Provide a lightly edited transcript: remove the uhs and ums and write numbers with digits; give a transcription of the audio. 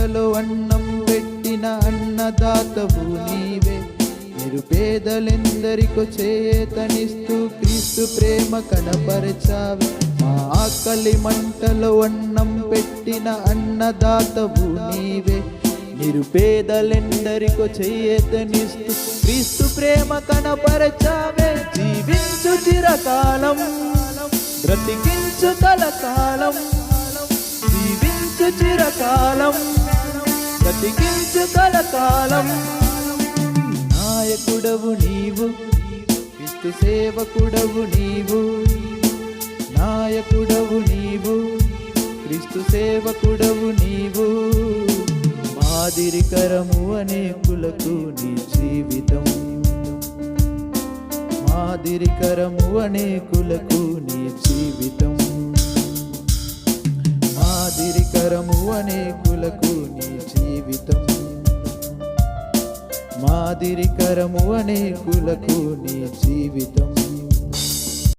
మంటలో అన్నం పెట్టిన అన్నదాతవు నీవే. నిరుపేదలెందరికో చేతనిస్తూ క్రీస్తు ప్రేమ కనపరచావే. మా ఆకలి మంటలో అన్నం పెట్టిన అన్నదాతవు నీవే. నిరుపేదలెందరికో చేతనిస్తూ క్రీస్తు ప్రేమ కనపరచావే. జీవించు చిరకాలం, బ్రతికించు కలకాలం. జీవించు చిరకాలం, బ్రతికించు కలకాలం. నాయకుడవు నీవు, క్రీస్తు సేవకుడవు నీవు. నాయకుడవు నీవు, క్రీస్తు సేవకుడవు నీవు. మాదిరికరము అనేకులకు నీ జీవితం. మాదిరికరము అనేకులకు నీ జీవితం. మాదిరికరము అనేకులకు నీ జీవితం. మాదిరికరము అనేకులకు నీ జీవితం.